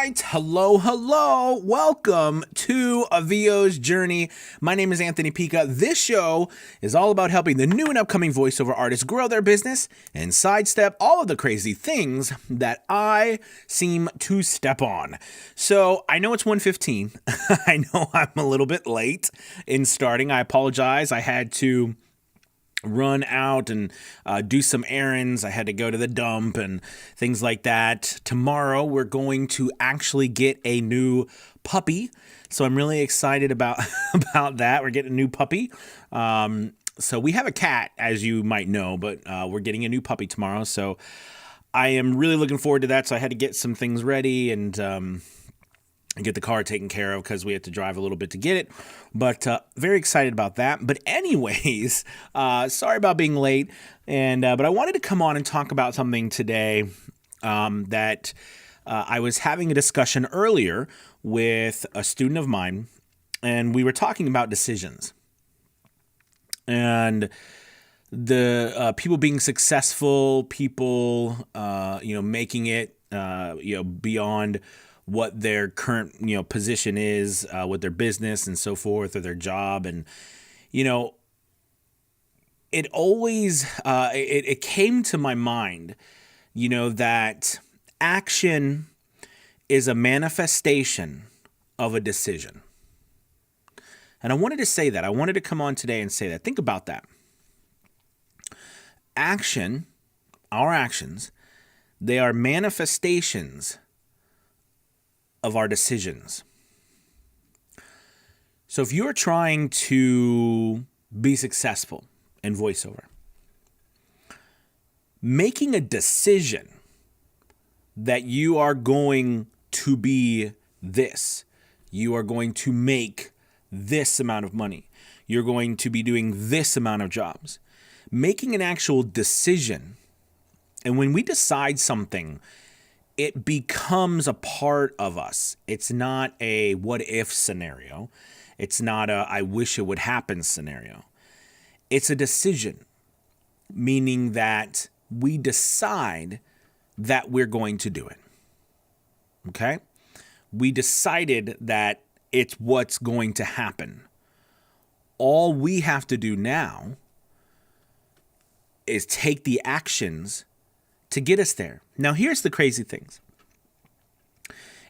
right. Hello. Welcome to A VO's Journey. My name is Anthony Pica. This show is all about helping the new and upcoming voiceover artists grow their business and sidestep all of the crazy things that I seem to step on. So I know it's 1:15. I know I'm a little bit late in starting. I apologize. I had to run out and do some errands. I had to go to the dump and things like that. Tomorrow, we're going to actually get a new puppy. So I'm really excited about that. We're getting a new puppy. So we have a cat, as you might know, but we're getting a new puppy tomorrow. So I am really looking forward to that. So I had to get some things ready and get the car taken care of because we had to drive a little bit to get it. But very excited about that. But anyways, sorry about being late. But I wanted to come on and talk about something today that I was having a discussion earlier with a student of mine, and we were talking about decisions. And the people being successful, people, making it, beyond what their current, position is with their business and so forth, or their job. And, it always, it came to my mind, that action is a manifestation of a decision. And I wanted to say that. I wanted to come on today and say that. Think about that. Our actions, they are manifestations of our decisions. So if you're trying to be successful in voiceover, making a decision that you are going to be this, you are going to make this amount of money, you're going to be doing this amount of jobs, making an actual decision. And when we decide something, it becomes a part of us. It's not a what if scenario. It's not a I wish it would happen scenario. It's a decision, meaning that we decide that we're going to do it. Okay? We decided that it's what's going to happen. All we have to do now is take the actions to get us there. Now, here's the crazy things.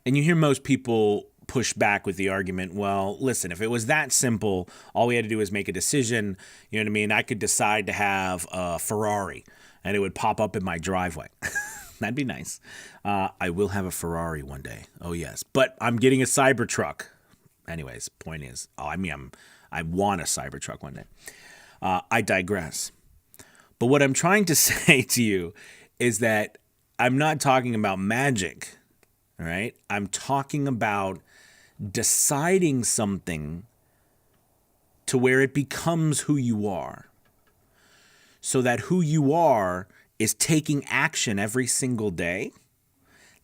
And you hear most people push back with the argument, well, listen, if it was that simple, all we had to do is make a decision, you know what I mean? I could decide to have a Ferrari and it would pop up in my driveway. That'd be nice. I will have a Ferrari one day. Oh, yes. But I'm getting a Cybertruck. Anyways, point is, I want a Cybertruck one day. I digress. But what I'm trying to say to you is that I'm not talking about magic, all right? I'm talking about deciding something to where it becomes who you are. So that who you are is taking action every single day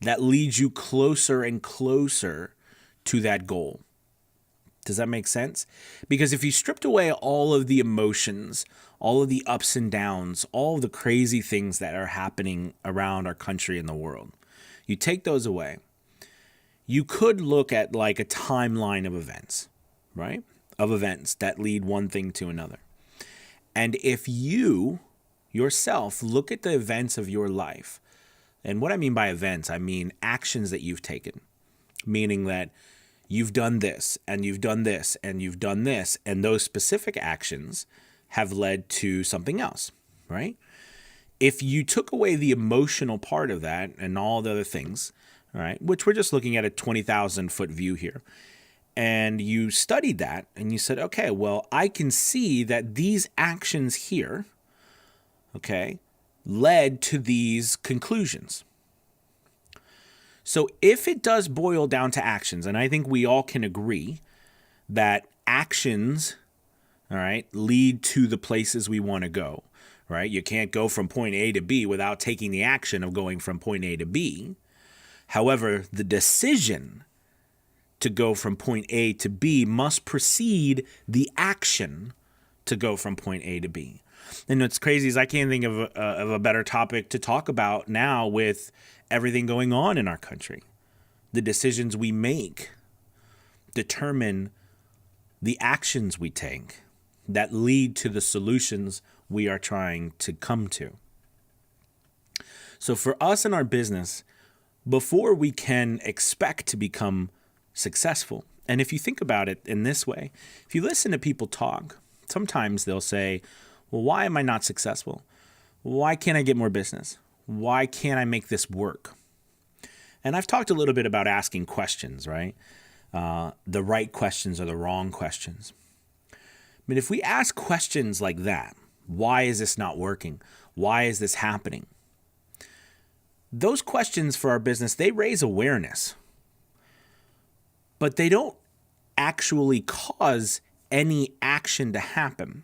that leads you closer and closer to that goal. Does that make sense? Because if you stripped away all of the emotions, all of the ups and downs, all of the crazy things that are happening around our country and the world, you take those away, you could look at like a timeline of events, right? Of events that lead one thing to another. And if you yourself look at the events of your life, and what I mean by events, I mean actions that you've taken, meaning that you've done this, and you've done this, and you've done this, and those specific actions have led to something else, right? If you took away the emotional part of that and all the other things, all right, which we're just looking at a 20,000 foot view here, and you studied that and you said, okay, well, I can see that these actions here, okay, led to these conclusions. So if it does boil down to actions, and I think we all can agree that actions, all right, lead to the places we want to go, right? You can't go from point A to B without taking the action of going from point A to B. However, the decision to go from point A to B must precede the action to go from point A to B. And what's crazy is I can't think of a better topic to talk about now with everything going on in our country. the decisions we make determine the actions we take that lead to the solutions we are trying to come to. So for us in our business, before we can expect to become successful, and if you think about it in this way, if you listen to people talk, sometimes they'll say, well, why am I not successful? Why can't I get more business? Why can't I make this work? And I've talked a little bit about asking questions, right? The right questions or the wrong questions. But if we ask questions like that, why is this not working? Why is this happening? Those questions for our business, they raise awareness, but they don't actually cause any action to happen.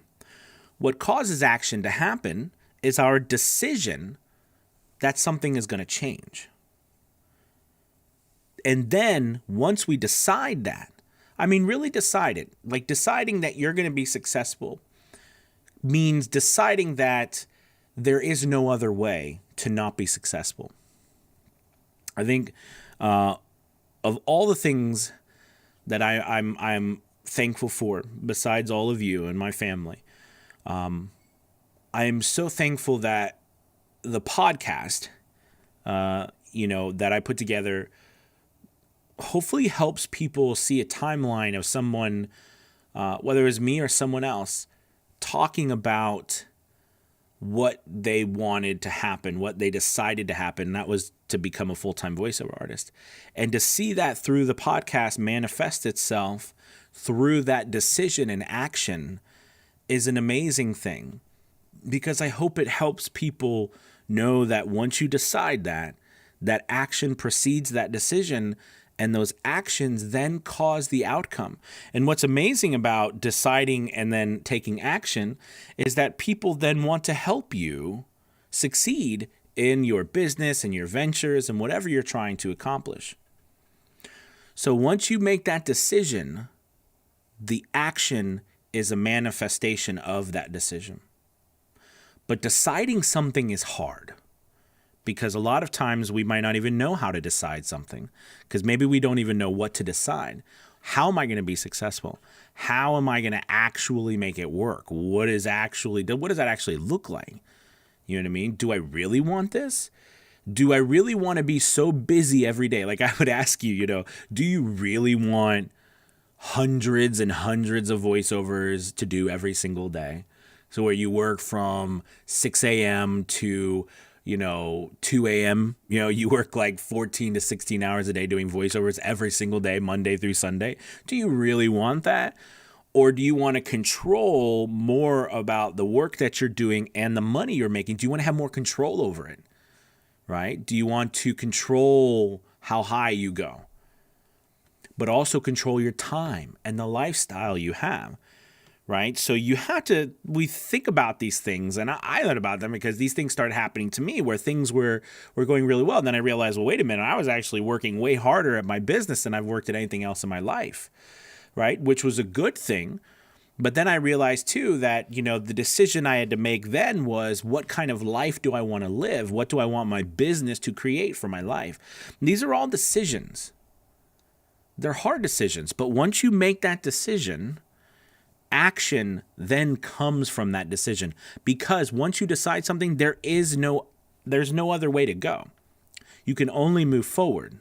What causes action to happen is our decision that something is going to change. And then once we decide that, I mean, really decide it, like deciding that you're going to be successful means deciding that there is no other way to not be successful. I think of all the things that I'm thankful for, besides all of you and my family, I am so thankful that the podcast, that I put together, hopefully helps people see a timeline of someone, whether it's me or someone else, talking about what they wanted to happen, what they decided to happen. And that was to become a full-time voiceover artist. And to see that through the podcast manifest itself through that decision and action is an amazing thing, because I hope it helps people know that once you decide that action precedes that decision, and those actions then cause the outcome. And what's amazing about deciding and then taking action is that people then want to help you succeed in your business and your ventures and whatever you're trying to accomplish. So once you make that decision, the action is a manifestation of that decision. But deciding something is hard, because a lot of times we might not even know how to decide something, because maybe we don't even know what to decide. How am I going to be successful? How am I going to actually make it work? What does that actually look like? You know what I mean? Do I really want this? Do I really want to be so busy every day? Like I would ask you, do you really want hundreds and hundreds of voiceovers to do every single day? So where you work from 6 a.m. to 2 a.m., you work like 14 to 16 hours a day doing voiceovers every single day, Monday through Sunday. Do you really want that? Or do you want to control more about the work that you're doing and the money you're making? Do you want to have more control over it, right? Do you want to control how high you go, but also control your time and the lifestyle you have? Right? So we think about these things, and I thought about them because these things started happening to me where things were going really well. And then I realized, well, wait a minute, I was actually working way harder at my business than I've worked at anything else in my life, right? Which was a good thing. But then I realized too that, the decision I had to make then was, what kind of life do I want to live? What do I want my business to create for my life? And these are all decisions. They're hard decisions, but once you make that decision, action then comes from that decision, because once you decide something, there's no other way to go. You can only move forward.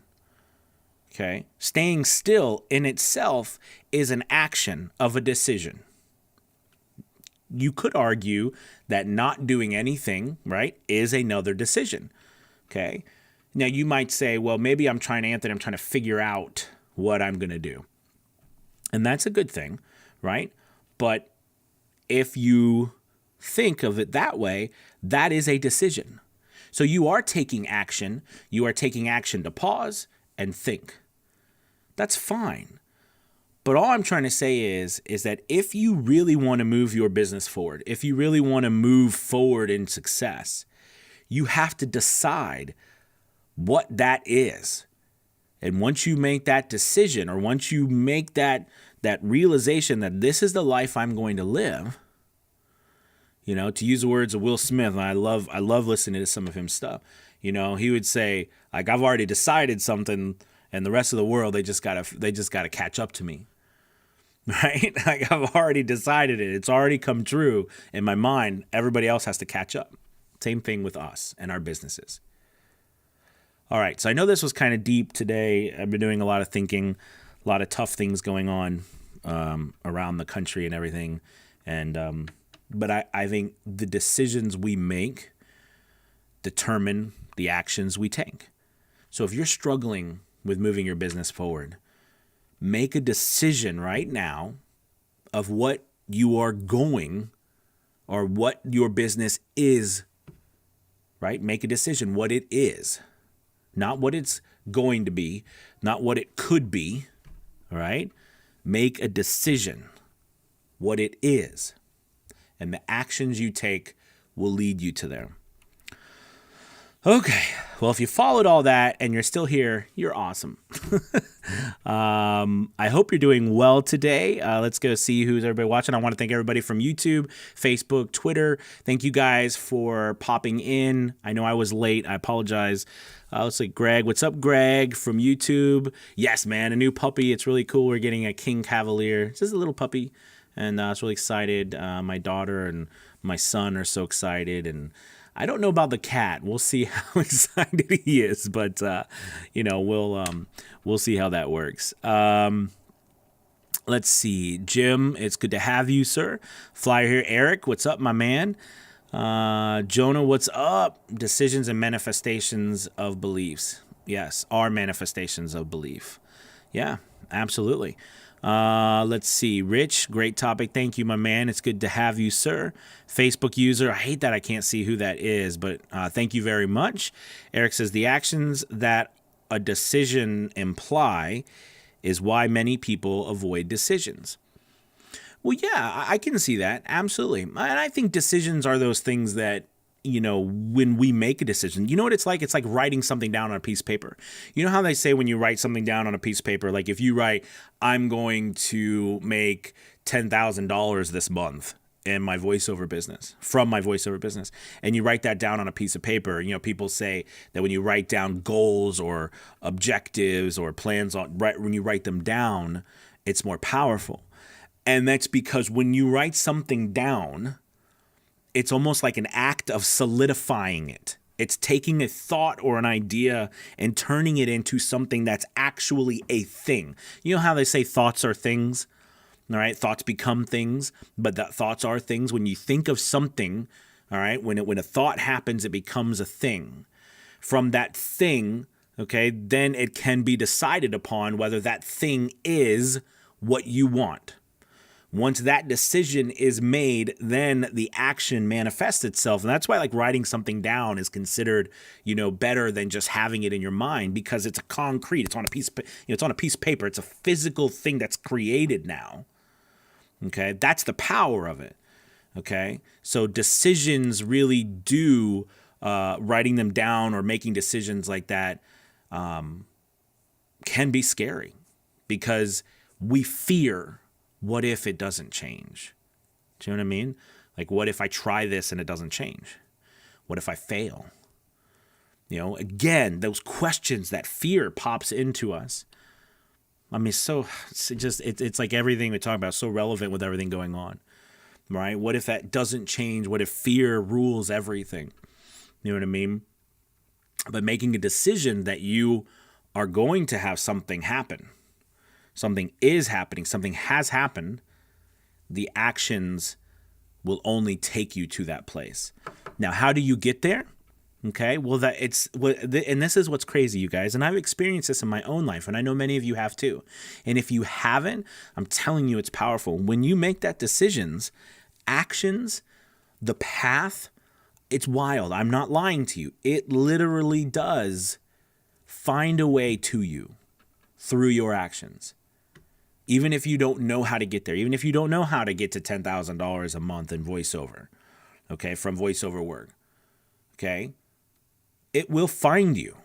Okay? Staying still in itself is an action of a decision. You could argue that not doing anything, right, is another decision. Okay? Now you might say, well, maybe I'm trying to figure out what I'm going to do. And that's a good thing, right? But if you think of it that way, that is a decision. So you are taking action. You are taking action to pause and think. That's fine. But all I'm trying to say is that if you really want to move your business forward, if you really want to move forward in success, you have to decide what that is. And once you make that decision, or once you make that realization that this is the life I'm going to live, to use the words of Will Smith, and I love listening to some of his stuff. He would say, like, I've already decided something, and the rest of the world, they just gotta catch up to me. Right? Like I've already decided it. It's already come true in my mind. Everybody else has to catch up. Same thing with us and our businesses. All right. So I know this was kind of deep today. I've been doing a lot of thinking, a lot of tough things going on around the country and everything. And but I think the decisions we make determine the actions we take. So if you're struggling with moving your business forward, make a decision right now of what you are going or what your business is, right? Make a decision what it is, not what it's going to be, not what it could be, all right? Make a decision what it is, and the actions you take will lead you to there. Okay, well, if you followed all that and you're still here, you're awesome. I hope you're doing well today. Let's go see who's everybody watching. I want to thank everybody from YouTube, Facebook, Twitter. Thank you guys for popping in. I know I was late. I apologize. Let's see, Greg. What's up, Greg, from YouTube? Yes, man, a new puppy. It's really cool. We're getting a King Cavalier. It's just a little puppy, and I was really excited. My daughter and my son are so excited, and I don't know about the cat. We'll see how excited he is, but we'll see how that works. Let's see, Jim. It's good to have you, sir. Flyer here, Eric. What's up, my man? Jonah, what's up? Decisions and manifestations of beliefs. Yes, are manifestations of belief. Yeah, absolutely. Let's see. Rich, great topic. Thank you, my man. It's good to have you, sir. Facebook user. I hate that I can't see who that is, but thank you very much. Eric says the actions that a decision imply is why many people avoid decisions. Well, yeah, I can see that. Absolutely. And I think decisions are those things that, when we make a decision, you know what it's like? It's like writing something down on a piece of paper. You know how they say when you write something down on a piece of paper, like if you write, I'm going to make $10,000 this month in my voiceover business, from my voiceover business, and you write that down on a piece of paper, people say that when you write down goals or objectives or plans, when you write them down, it's more powerful. And that's because when you write something down, it's almost like an act of solidifying it. It's taking a thought or an idea and turning it into something that's actually a thing. You know how they say thoughts are things? All right, thoughts become things, but that thoughts are things. When you think of something, all right, when a thought happens, it becomes a thing. From that thing, okay, then it can be decided upon whether that thing is what you want. Once that decision is made, then the action manifests itself. And that's why writing something down is considered, better than just having it in your mind, because it's a concrete, it's on a piece of, it's on a piece of paper. It's a physical thing that's created now. Okay. That's the power of it. Okay. So decisions really do, writing them down or making decisions like that, can be scary because we fear, what if it doesn't change? Do you know what I mean? Like, what if I try this and it doesn't change? What if I fail? Again, those questions, that fear pops into us. I mean, it's like everything we talk about, so relevant with everything going on, right? What if that doesn't change? What if fear rules everything? You know what I mean? But making a decision that you are going to have something happen. Something is happening, something has happened, the actions will only take you to that place. Now, how do you get there? Okay, well, and this is what's crazy, you guys, and I've experienced this in my own life, and I know many of you have too. And if you haven't, I'm telling you, it's powerful. When you make that actions, the path, it's wild. I'm not lying to you. It literally does find a way to you through your actions. Even if you don't know how to get there, even if you don't know how to get to $10,000 a month in voiceover, okay, from voiceover work, okay, it will find you.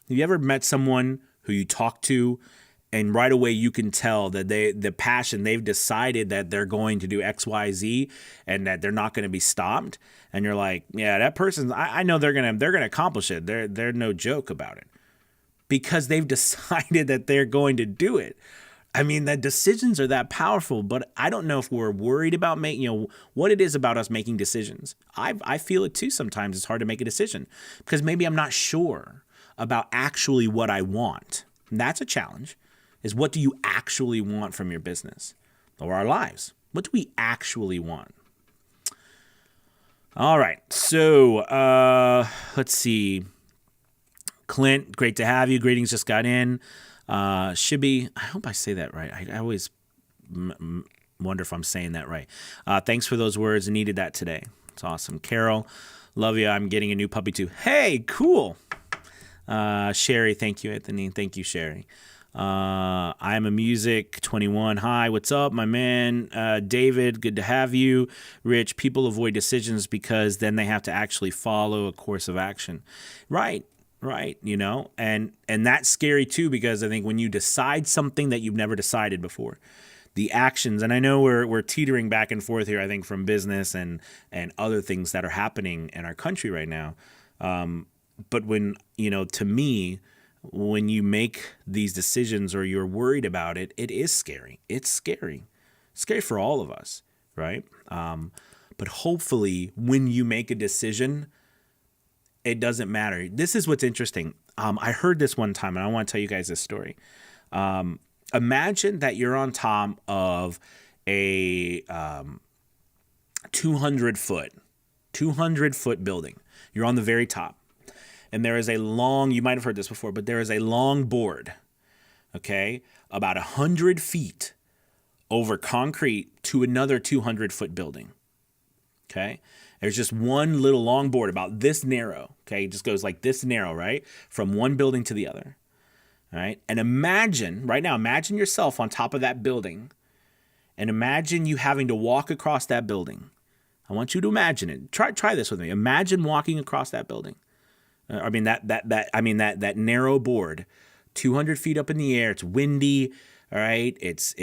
Have you ever met someone who you talk to and right away you can tell that the passion, they've decided that they're going to do X, Y, Z and that they're not going to be stopped? And you're like, yeah, that person, I know they're going to accomplish it. They're no joke about it. because they've decided that they're going to do it. I mean, the decisions are that powerful, but I don't know if we're worried about making, what it is about us making decisions. I feel it too sometimes. It's hard to make a decision because maybe I'm not sure about actually what I want. And that's a challenge, is what do you actually want from your business or our lives? What do we actually want? All right. So let's see. Clint, great to have you. Greetings just got in. Shibby, I hope I say that right. I always wonder if I'm saying that right. Thanks for those words. I needed that today. It's awesome. Carol, love you. I'm getting a new puppy too. Hey, cool. Sherry, thank you, Anthony. Thank you, Sherry. I'm a music 21. Hi, what's up, my man? David, good to have you. Rich, people avoid decisions because then they have to actually follow a course of action. Right. And that's scary too, because I think when you decide something that you've never decided before, the actions, and I know we're teetering back and forth here, I think, from business and other things that are happening in our country right now. But when, to me, when you make these decisions or you're worried about it, it is scary. It's scary. Scary for all of us, right? But hopefully when you make a decision, it doesn't matter. This is what's interesting. I heard this one time, and I want to tell you guys this story. Imagine that you're on top of a 200-foot building. You're on the very top. And there is a long, you might have heard this before, but there is a long board, okay, about 100 feet over concrete to another 200-foot building, okay? There's just one little long board about this narrow, okay? It just goes like this narrow, right? From one building to the other, all right? And imagine yourself on top of that building, and imagine you having to walk across that building. I want you to imagine it. Try this with me. Imagine walking across that building. That narrow board, 200 feet up in the air. It's windy, all right? It's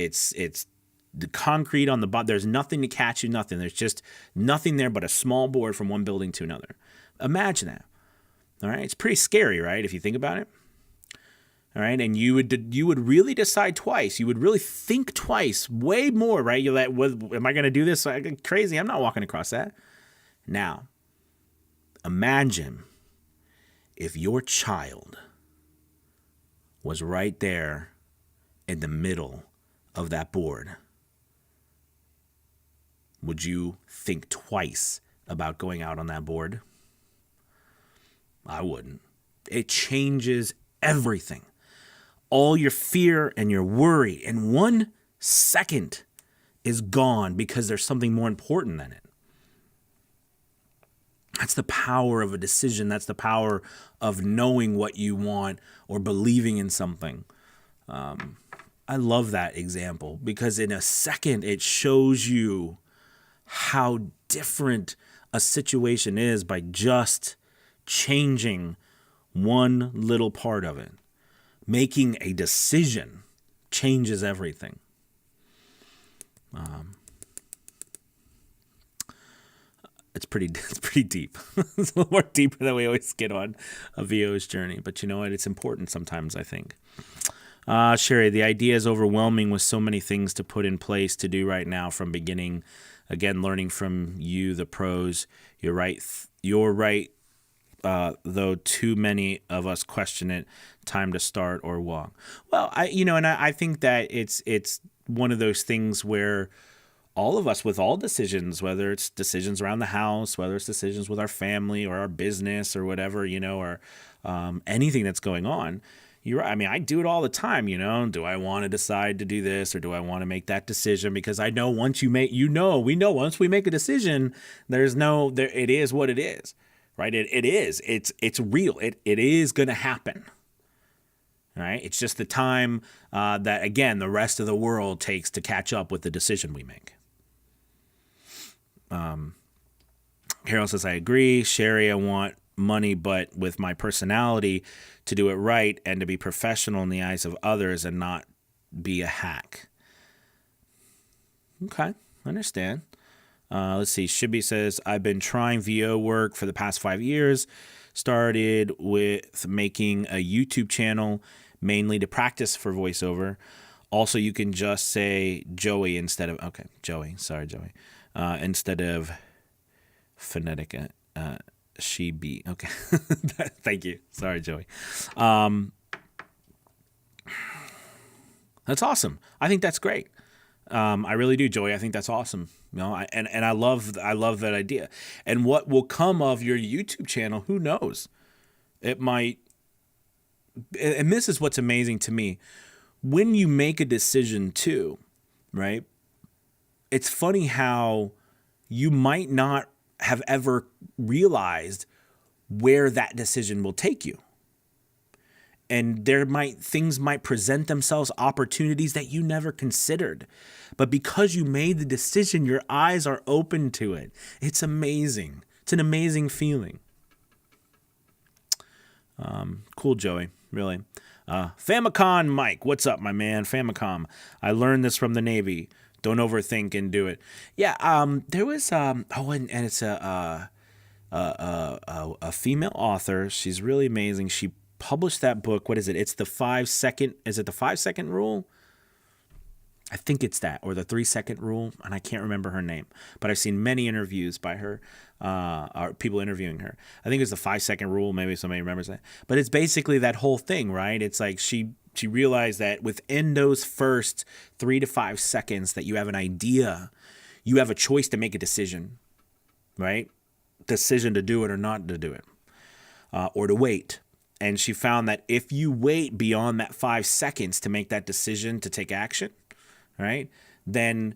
the concrete on the bottom. There's nothing to catch you, nothing. There's just nothing there but a small board from one building to another. Imagine that. All right, it's pretty scary, right? If you think about it. All right, and you would really decide twice. You would really think twice, way more, right? You're like, am I going to do this? Crazy. I'm not walking across that. Now, imagine if your child was right there in the middle of that board. Would you think twice about going out on that board? I wouldn't. It changes everything. All your fear and your worry in 1 second is gone because there's something more important than it. That's the power of a decision. That's the power of knowing what you want or believing in something. I love that example because in a second it shows you how different a situation is by just changing one little part of it. Making a decision changes everything. It's pretty deep. It's a little more deeper than we always get on a VO's journey. But you know what? It's important sometimes, I think. Sherry, the idea is overwhelming with so many things to put in place to do right now from beginning. Again, learning from you, the pros. You're right. Though too many of us question it. Time to start or walk. Well, I think that it's one of those things where all of us with all decisions, whether it's decisions around the house, whether it's decisions with our family or our business or whatever, or anything that's going on. I do it all the time, do I want to decide to do this or do I want to make that decision? Because I know once once we make a decision, it is what it is, right? It's real. It is going to happen. Right? It's just the time that, again, the rest of the world takes to catch up with the decision we make. Carol says, I agree. Sherry, I want money, but with my personality to do it right and to be professional in the eyes of others and not be a hack. Okay, I understand. Let's see. Shibby says, I've been trying VO work for the past 5 years. started with making a YouTube channel mainly to practice for voiceover. Also, you can just say Joey instead of, okay, Joey, sorry, Joey, instead of phonetic, she, be, okay. Thank you. Sorry, Joey. That's awesome. I think that's great. I really do, Joey. I think that's awesome. You know, I love that idea. And what will come of your YouTube channel, who knows? It might, and this is what's amazing to me. When you make a decision too, right? It's funny how you might not have ever realized where that decision will take you. And things might present themselves, opportunities that you never considered. But because you made the decision, your eyes are open to it. It's amazing. It's an amazing feeling. Cool, Joey. Really. Famicom Mike, what's up, my man? Famicom. I learned this from the Navy. Don't overthink and do it. Yeah. There was and it's a female author. She's really amazing. She published that book. What is it? It's the 5 second. Is it the 5 second rule? I think it's that, or the 3 second rule, and I can't remember her name, but I've seen many interviews by her, or people interviewing her. I think it's the 5 second rule. Maybe somebody remembers that, but it's basically that whole thing, right? It's like she realized that within those first 3 to 5 seconds that you have an idea, you have a choice to make a decision, right? Decision to do it or not to do it, or to wait. And she found that if you wait beyond that 5 seconds to make that decision to take action, right, then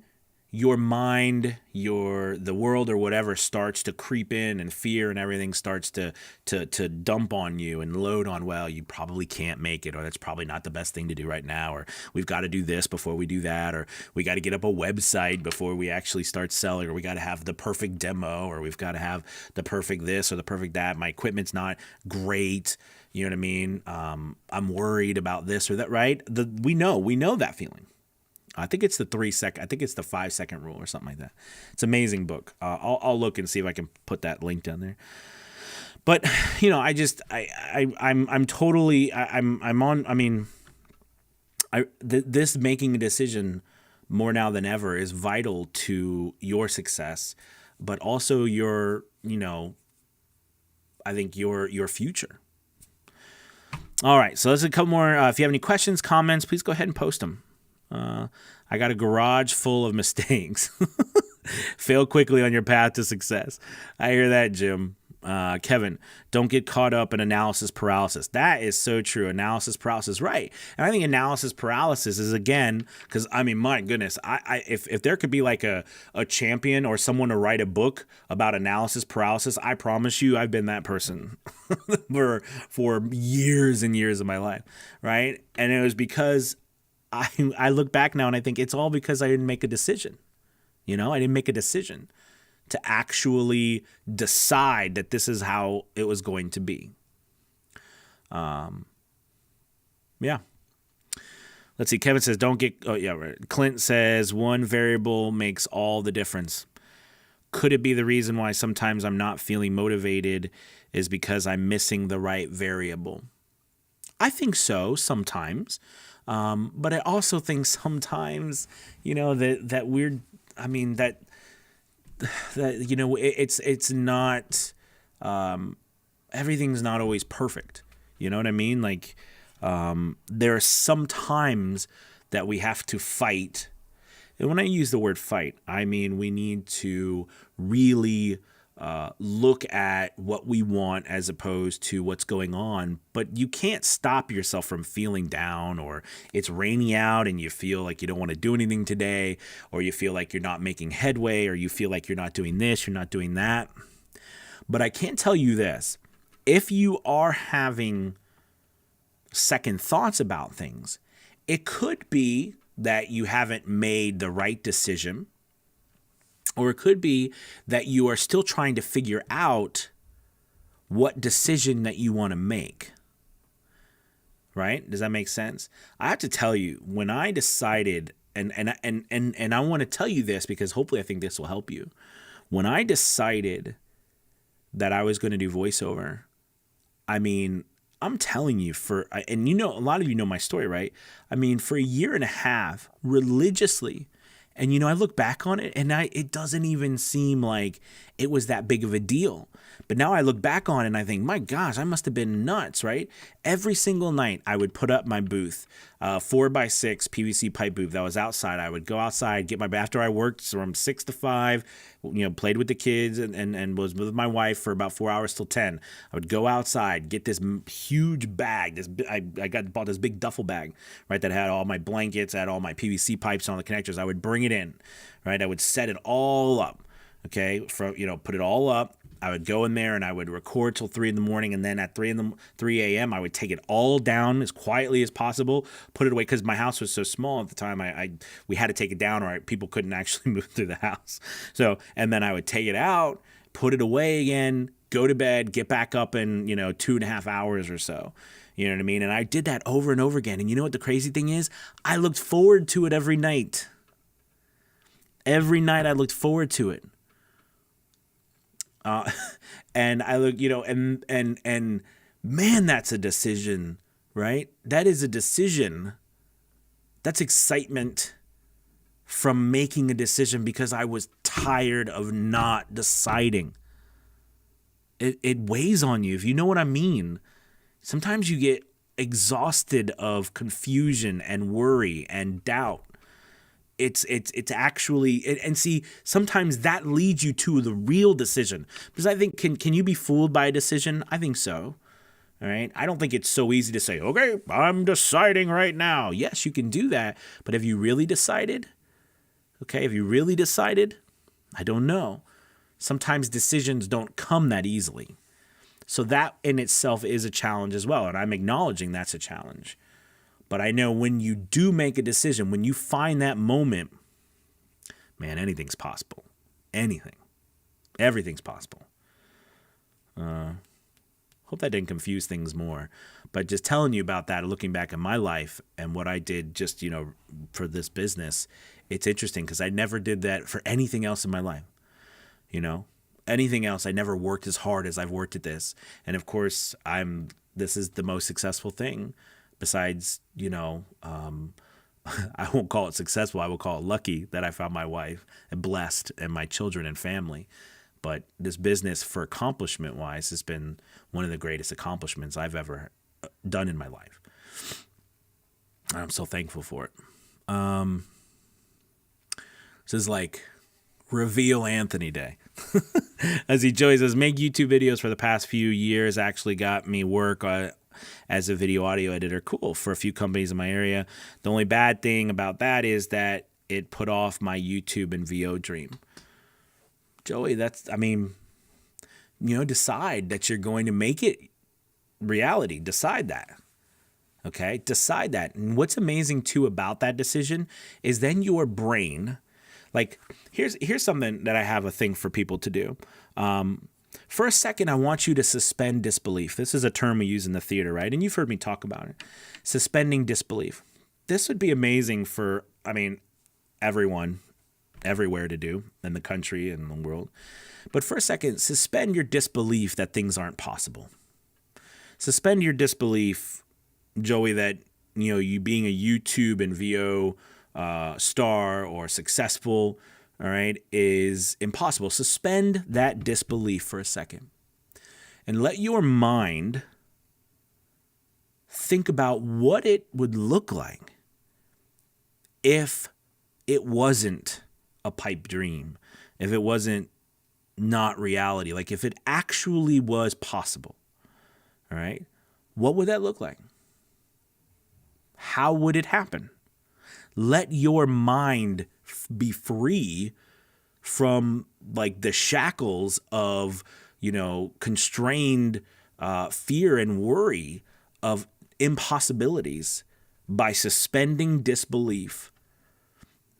your mind, the world or whatever starts to creep in, and fear and everything starts to dump on you and load on, well, you probably can't make it, or that's probably not the best thing to do right now, or we've got to do this before we do that, or we got to get up a website before we actually start selling, or we got to have the perfect demo, or we've got to have the perfect this or the perfect that. My equipment's not great. You know what I mean? I'm worried about this or that, right? We know that feeling. I think it's the 5 second rule or something like that. It's an amazing book. I'll look and see if I can put that link down there. But you know, this making a decision more now than ever is vital to your success, but also your future. All right, so let's a couple more. If you have any questions, comments, please go ahead and post them. I got a garage full of mistakes. Fail quickly on your path to success. I hear that, Jim. Kevin, don't get caught up in analysis paralysis. That is so true. Analysis paralysis, right? And I think analysis paralysis is, again, because I mean, my goodness, if there could be like a champion or someone to write a book about analysis paralysis, I promise you, I've been that person for years and years of my life, right? And it was because I look back now and I think it's all because I didn't make a decision. I didn't make a decision to actually decide that this is how it was going to be. Yeah. Let's see. Kevin says, right. Clint says, one variable makes all the difference. Could it be the reason why sometimes I'm not feeling motivated is because I'm missing the right variable? I think so, sometimes. But I also think sometimes, that we're, it's not, everything's not always perfect. You know what I mean? Like, there are some times that we have to fight. And when I use the word fight, I mean, we need to really look at what we want as opposed to what's going on. But you can't stop yourself from feeling down, or it's rainy out and you feel like you don't want to do anything today, or you feel like you're not making headway, or you feel like you're not doing this, you're not doing that. But I can tell you this. If you are having second thoughts about things, it could be that you haven't made the right decision. Or it could be that you are still trying to figure out what decision that you want to make. Right? Does that make sense? I have to tell you, when I decided, and I want to tell you this because hopefully I think this will help you. When I decided that I was going to do voiceover, I mean, I'm telling you, and a lot of you know my story, right? I mean, for a year and a half, religiously, and I look back on it, and it doesn't even seem like it was that big of a deal. But now I look back on it and I think, my gosh, I must have been nuts, right? Every single night I would put up my booth, 4x6 PVC pipe booth that was outside. I would go outside, after I worked from 6 to 5, played with the kids and was with my wife for about 4 hours till 10. I would go outside, get this huge bag. Bought this big duffel bag, right? That had all my blankets, had all my PVC pipes on the connectors. I would bring it in, right? I would set it all up, okay? Put it all up. I would go in there and I would record till 3 a.m. And then at 3 a.m. I would take it all down as quietly as possible, put it away, because my house was so small at the time. We had to take it down or people couldn't actually move through the house. So, and then I would take it out, put it away again, go to bed, get back up in, 2.5 hours or so. You know what I mean? And I did that over and over again. And you know what the crazy thing is? I looked forward to it every night. Every night I looked forward to it. And I look, and man, that's a decision, right? That is a decision. That's excitement from making a decision because I was tired of not deciding. It weighs on you, if you know what I mean. Sometimes you get exhausted of confusion and worry and doubt. It's actually, and see, sometimes that leads you to the real decision. Because I think, can you be fooled by a decision? I think so. All right. I don't think it's so easy to say, okay, I'm deciding right now. Yes, you can do that. But have you really decided? Okay. Have you really decided? I don't know. Sometimes decisions don't come that easily. So that in itself is a challenge as well. And I'm acknowledging that's a challenge. But I know when you do make a decision, when you find that moment, man, anything's possible. Anything. Everything's possible. Hope that didn't confuse things more. But just telling you about that, looking back at my life and what I did just, for this business, it's interesting because I never did that for anything else in my life. Anything else, I never worked as hard as I've worked at this. And of course, this is the most successful thing. Besides, I won't call it successful. I will call it lucky that I found my wife and blessed and my children and family. But this business, for accomplishment-wise, has been one of the greatest accomplishments I've ever done in my life. I'm so thankful for it. This is like Reveal Anthony Day. As he says, make YouTube videos for the past few years actually got me work as a video audio editor. Cool. For a few companies in my area. The only bad thing about that is that it put off my YouTube and VO dream. Joey, decide that you're going to make it reality. Decide that. Okay? Decide that. And what's amazing too about that decision is then your brain, like here's something that I have a thing for people to do. For a second, I want you to suspend disbelief. This is a term we use in the theater, right? And you've heard me talk about it. Suspending disbelief. This would be amazing for, everyone, everywhere to do in the country and the world. But for a second, suspend your disbelief that things aren't possible. Suspend your disbelief, Joey, that, you being a YouTube and VO star or successful, all right, is impossible. Suspend that disbelief for a second and let your mind think about what it would look like if it wasn't a pipe dream, if it wasn't not reality, like if it actually was possible, all right, what would that look like? How would it happen? Let your mind be free from like the shackles of, constrained fear and worry of impossibilities by suspending disbelief.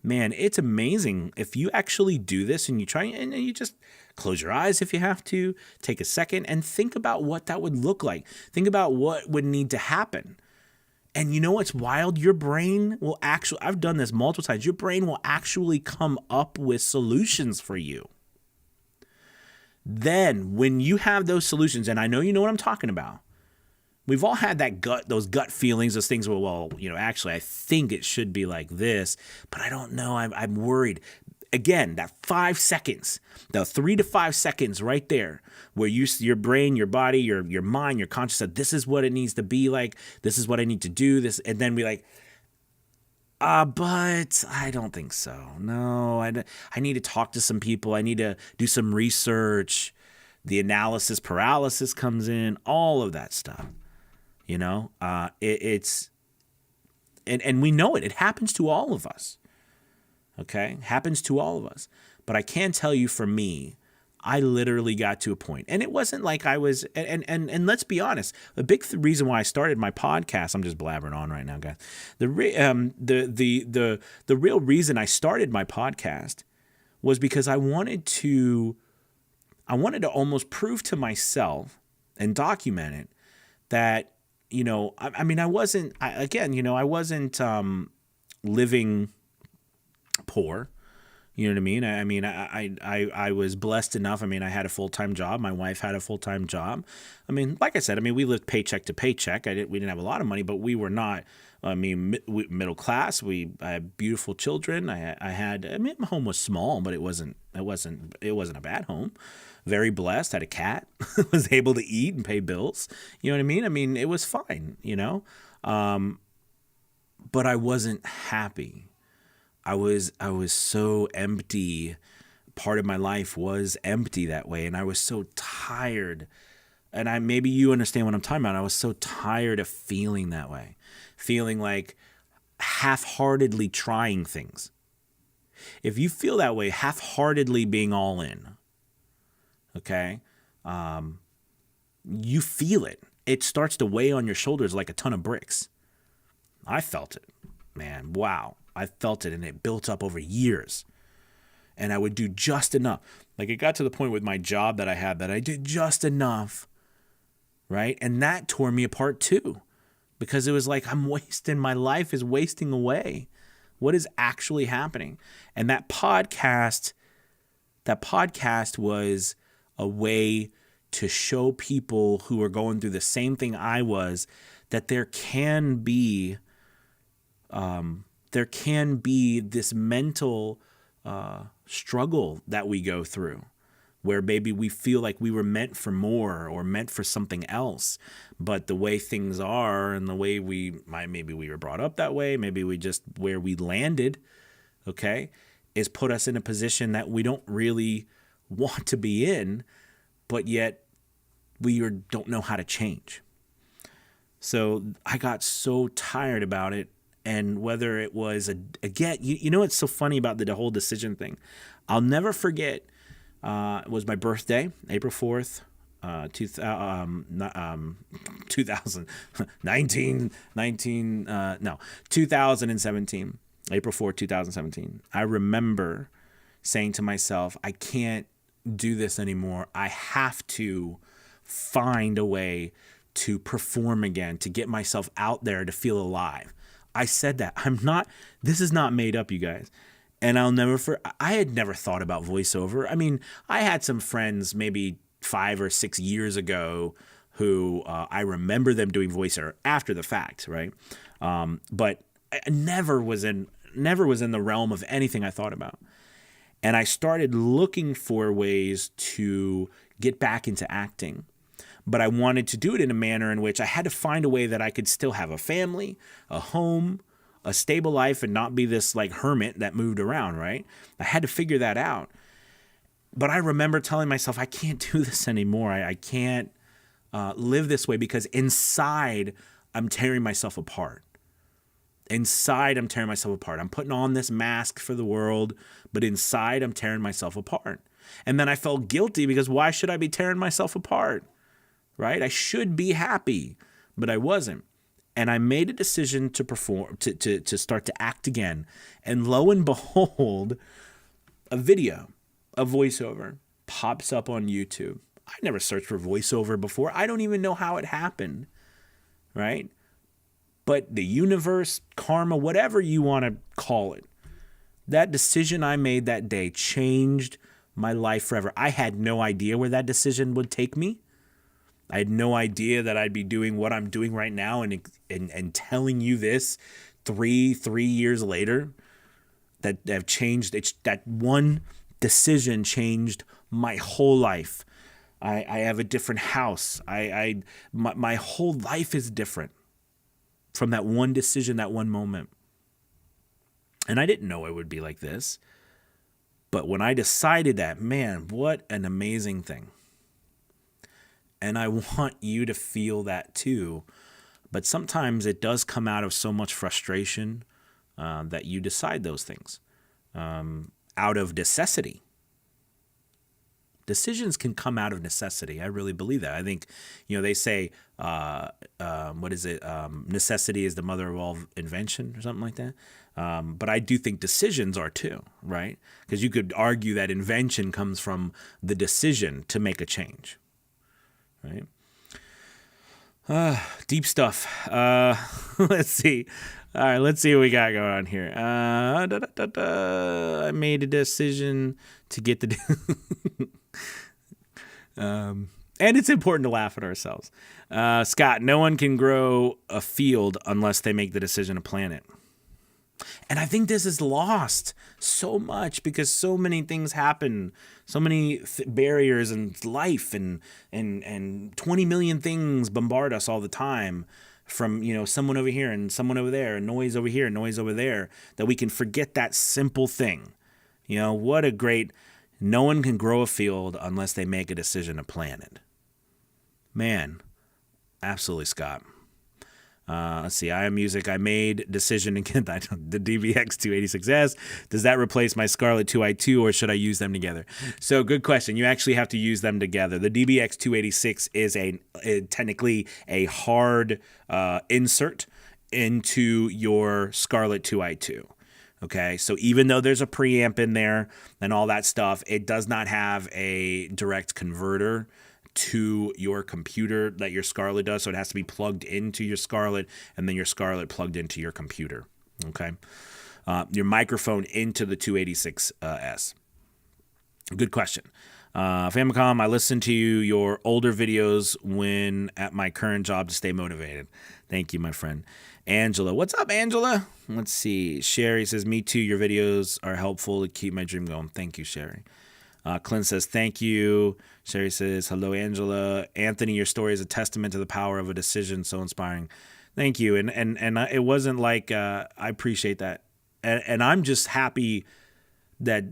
Man, it's amazing if you actually do this and you try and you just close your eyes if you have to, take a second and think about what that would look like. Think about what would need to happen. And you know what's wild? Your brain will actually, I've done this multiple times, your brain will actually come up with solutions for you. Then when you have those solutions, and I know you know what I'm talking about, We've all had those gut feelings, those things where, well, actually, I think it should be like this, but I don't know. I'm worried. Again, that 5 seconds, the 3 to 5 seconds right there, where your brain, your body, your mind, your conscious said, this is what it needs to be like. This is what I need to do. This, and then we like, but I don't think so. No, I need to talk to some people. I need to do some research. The analysis paralysis comes in, all of that stuff. It's and we know it. It happens to all of us. Okay? Happens to all of us. But I can tell you, for me, I literally got to a point, and it wasn't like I was, and let's be honest, the big reason why I started my podcast, I'm just blabbering on right now, guys. The real reason I started my podcast was because I wanted to almost prove to myself and document it that, I wasn't living poor. You know what I mean? I was blessed enough. I had a full-time job. My wife had a full-time job. Like I said, we lived paycheck to paycheck. We didn't have a lot of money, but we were not, middle class. I had beautiful children. My home was small, but it wasn't a bad home. Very blessed. Had a cat. Was able to eat and pay bills. You know what I mean? It was fine, but I wasn't happy. I was so empty. Part of my life was empty that way, and I was so tired. And maybe you understand what I'm talking about. I was so tired of feeling that way, feeling like half-heartedly trying things. If you feel that way, half-heartedly being all in, okay, you feel it. It starts to weigh on your shoulders like a ton of bricks. I felt it, man. Wow. I felt it, and it built up over years. And I would do just enough. Like, it got to the point with my job that I had that I did just enough, right? And that tore me apart too, because it was like, my life is wasting away. What is actually happening? And that podcast was a way to show people who are going through the same thing I was, that there can be this mental struggle that we go through, where maybe we feel like we were meant for more or meant for something else. But the way things are, and the way maybe we were brought up that way, maybe where we landed, okay, is put us in a position that we don't really want to be in, but yet we don't know how to change. So I got so tired about it. And whether it was, again, what's so funny about the whole decision thing? I'll never forget, it was my birthday, April 4th, 2017, April 4th, 2017. I remember saying to myself, I can't do this anymore. I have to find a way to perform again, to get myself out there, to feel alive. I said that. This is not made up, you guys. And I had never thought about voiceover. I had some friends maybe 5 or 6 years ago who I remember them doing voiceover after the fact, right? But I never was in the realm of anything I thought about. And I started looking for ways to get back into acting. But I wanted to do it in a manner in which I had to find a way that I could still have a family, a home, a stable life, and not be this like hermit that moved around, right? I had to figure that out. But I remember telling myself, I can't do this anymore. I can't live this way, because inside I'm tearing myself apart. Inside I'm tearing myself apart. I'm putting on this mask for the world, but inside I'm tearing myself apart. And then I felt guilty, because why should I be tearing myself apart? Right? I should be happy, but I wasn't. And I made a decision to perform, to start to act again. And lo and behold, a voiceover pops up on YouTube. I never searched for voiceover before. I don't even know how it happened, right? But the universe, karma, whatever you want to call it, that decision I made that day changed my life forever. I had no idea where that decision would take me. I had no idea that I'd be doing what I'm doing right now and telling you this three years later that have changed. That one decision changed my whole life. I have a different house. My whole life is different from that one decision, that one moment. And I didn't know it would be like this. But when I decided that, man, what an amazing thing. And I want you to feel that too. But sometimes it does come out of so much frustration that you decide those things out of necessity. Decisions can come out of necessity. I really believe that. I think, they say, what is it? Necessity is the mother of all invention or something like that. But I do think decisions are too, right? Because you could argue that invention comes from the decision to make a change, right? Deep stuff. Let's see. All right, let's see what we got going on here. I made a decision to get the... and it's important to laugh at ourselves. Scott, no one can grow a field unless they make the decision to plant it. And I think this is lost so much because so many things happen, so many barriers in life and 20 million things bombard us all the time from, someone over here and someone over there, and noise over here, noise over there, that we can forget that simple thing. What a great, no one can grow a field unless they make a decision to plant it. Man, absolutely, Scott. Let's see. I Am Music. I made decision to get the DBX 286S. Does that replace my Scarlett 2i2 or should I use them together? So good question. You actually have to use them together. The DBX 286 is technically a hard insert into your Scarlett 2i2. Okay, so even though there's a preamp in there and all that stuff, it does not have a direct converter to your computer that your Scarlett does. So it has to be plugged into your Scarlett and then your Scarlett plugged into your computer. Okay. Your microphone into the 286S. Good question. Famicom, I listen to your older videos when at my current job to stay motivated. Thank you, my friend. Angela. What's up, Angela? Let's see. Sherry says, me too. Your videos are helpful to keep my dream going. Thank you, Sherry. Clint says, thank you. Sherry says, hello, Angela. Anthony, your story is a testament to the power of a decision. So inspiring. Thank you. And it wasn't like, I appreciate that. And I'm just happy that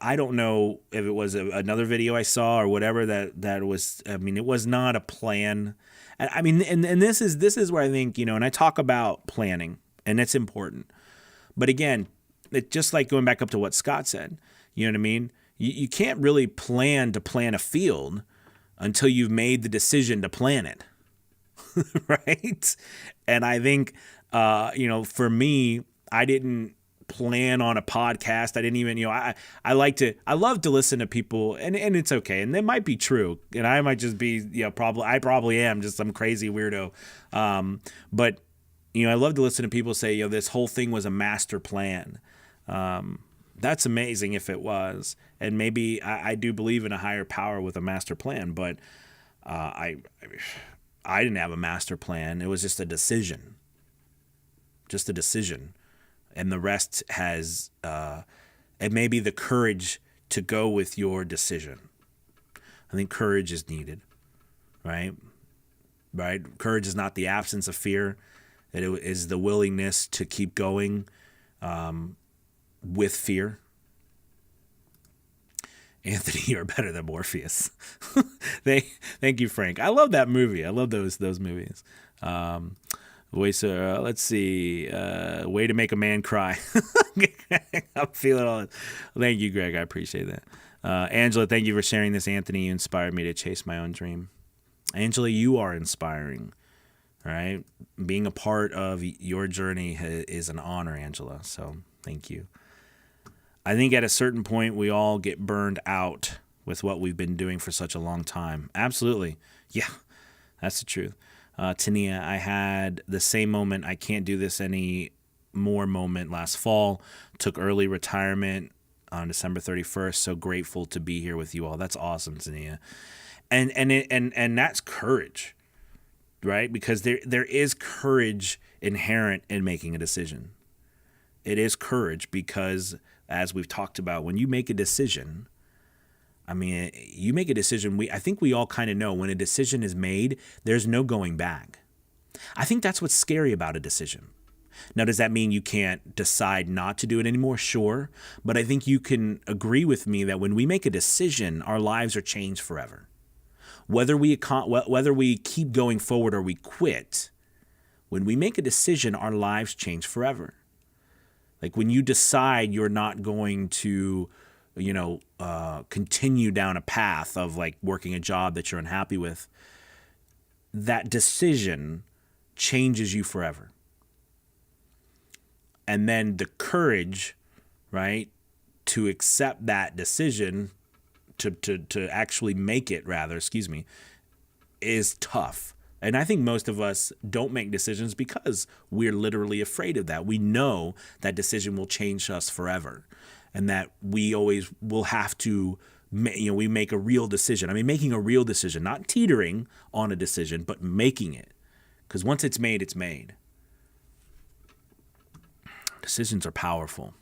I don't know if it was another video I saw or whatever that was, it was not a plan. And this is where I think, and I talk about planning and it's important, but again, it just like going back up to what Scott said, you know what I mean? You can't really plan to plant a field until you've made the decision to plant it, right? And I think, for me, I didn't plan on a podcast. I didn't even, I love to listen to people, and it's okay, and it might be true, and I might just be, I probably am just some crazy weirdo, but I love to listen to people say, this whole thing was a master plan. That's amazing if it was. And maybe I do believe in a higher power with a master plan, but I didn't have a master plan. It was just a decision. And the rest has, it may be the courage to go with your decision. I think courage is needed, right? Right? Courage is not the absence of fear. It is the willingness to keep going with fear. Anthony, you're better than Morpheus. Thank you, Frank. I love that movie. I love those movies. Let's see. Way to make a man cry. I'm feeling all. Thank you, Greg. I appreciate that. Angela, thank you for sharing this. Anthony, you inspired me to chase my own dream. Angela, you are inspiring. All right, being a part of your journey is an honor, Angela. So thank you. I think at a certain point, we all get burned out with what we've been doing for such a long time. Absolutely. Yeah, that's the truth. Tania, I had the same moment, I can't do this anymore moment last fall. Took early retirement on December 31st. So grateful to be here with you all. That's awesome, Tania. And that's courage, right? Because there is courage inherent in making a decision. It is courage because, as we've talked about, when you make a decision, I mean, you make a decision. I think we all kind of know when a decision is made, there's no going back. I think that's what's scary about a decision. Now, does that mean you can't decide not to do it anymore? Sure. But I think you can agree with me that when we make a decision, our lives are changed forever. Whether we keep going forward or we quit, when we make a decision, our lives change forever. Like when you decide you're not going to, continue down a path of like working a job that you're unhappy with, that decision changes you forever. And then the courage, right, to accept that decision, to actually make it, is tough. And I think most of us don't make decisions because we're literally afraid of that. We know that decision will change us forever, and that we always will have to, we make a real decision. I mean, making a real decision, not teetering on a decision, but making it. Because once it's made, it's made. Decisions are powerful.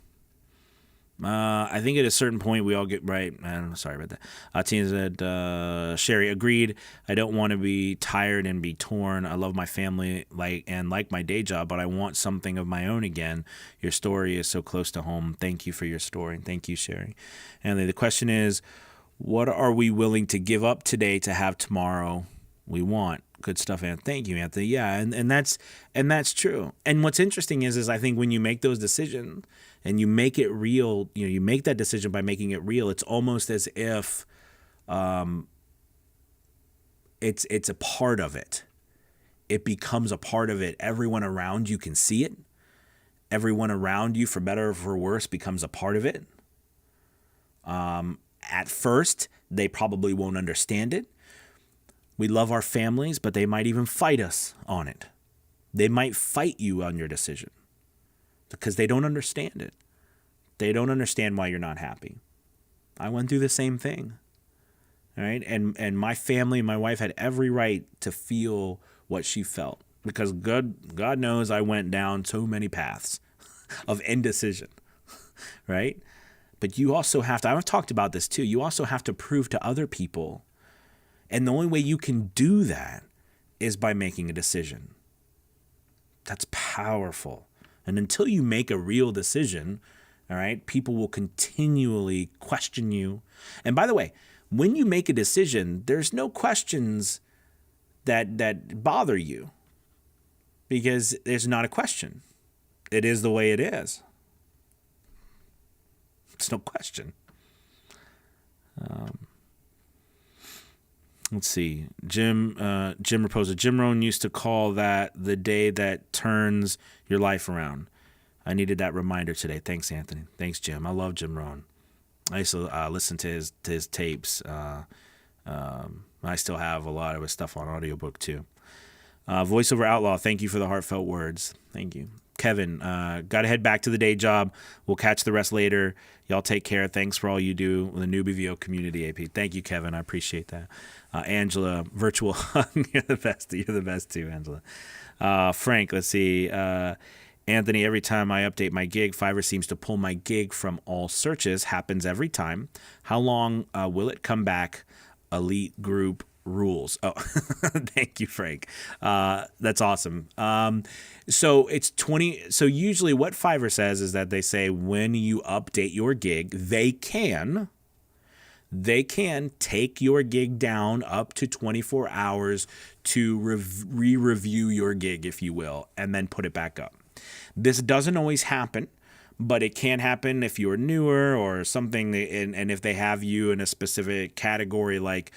I think at a certain point we all get right. I'm sorry about that. Tina said, Sherry agreed. I don't want to be tired and be torn. I love my family like my day job, but I want something of my own again. Your story is so close to home. Thank you for your story. Thank you, Sherry. And the question is, what are we willing to give up today to have tomorrow we want? Good stuff, Anthony. Thank you, Anthony. Yeah, and that's true. And what's interesting is I think when you make those decisions and you make it real, you make that decision by making it real. It's almost as if it's a part of it. It becomes a part of it. Everyone around you can see it. Everyone around you, for better or for worse, becomes a part of it. At first, they probably won't understand it. We love our families, but they might even fight us on it. They might fight you on your decision because they don't understand it. They don't understand why you're not happy. I went through the same thing. All right. And my family, my wife had every right to feel what she felt because God knows I went down so many paths of indecision. Right. But you also have to, I've talked about this too. You also have to prove to other people. And the only way you can do that is by making a decision. That's powerful. And until you make a real decision, all right, people will continually question you. And by the way, when you make a decision, there's no questions that bother you because there's not a question. It is the way it is. It's no question. Let's see. Jim Raposa. Jim Rohn used to call that the day that turns your life around. I needed that reminder today. Thanks, Anthony. Thanks, Jim. I love Jim Rohn. I used to listen to his tapes. I still have a lot of his stuff on audiobook too. Voiceover Outlaw. Thank you for the heartfelt words. Thank you. Kevin, got to head back to the day job. We'll catch the rest later. Y'all take care. Thanks for all you do with the Newbie VO community, AP. Thank you, Kevin. I appreciate that. Angela, virtual hug. You're the best. You're the best too, Angela. Frank, let's see. Anthony, every time I update my gig, Fiverr seems to pull my gig from all searches. Happens every time. How long will it come back? Elite group rules. Oh, thank you, Frank. That's awesome. So it's 20. So usually what Fiverr says is that they say when you update your gig, they can take your gig down up to 24 hours to re-review your gig, if you will, and then put it back up. This doesn't always happen, but it can happen if you're newer or something, and if they have you in a specific category, like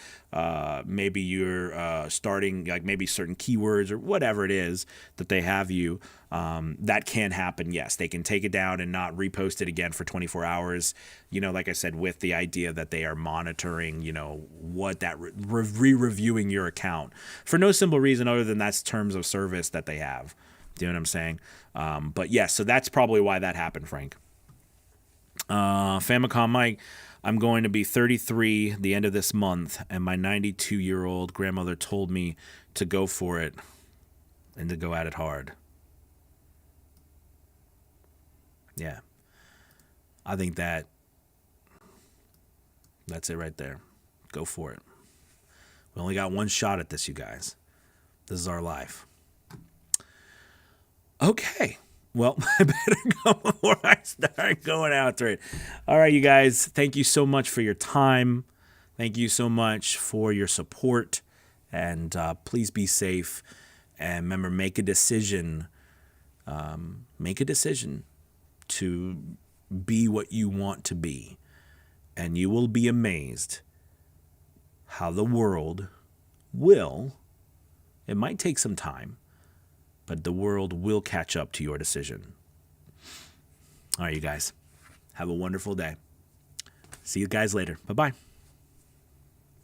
maybe you're starting, like maybe certain keywords or whatever it is that they have you, that can happen. Yes, they can take it down and not repost it again for 24 hours, like I said, with the idea that they are monitoring, what that re-reviewing your account for no simple reason other than that's terms of service that they have. Do you know what I'm saying? But yes, so that's probably why that happened, Frank. Famicom Mike, I'm going to be 33 the end of this month, and my 92-year-old grandmother told me to go for it and to go at it hard. Yeah. I think that's it right there. Go for it. We only got one shot at this, you guys. This is our life. Okay. Well, I better go before I start going after it. All right, you guys. Thank you so much for your time. Thank you so much for your support. And please be safe. And remember, make a decision. Make a decision to be what you want to be. And you will be amazed how the world will, it might take some time, but the world will catch up to your decision. All right, you guys. Have a wonderful day. See you guys later. Bye-bye.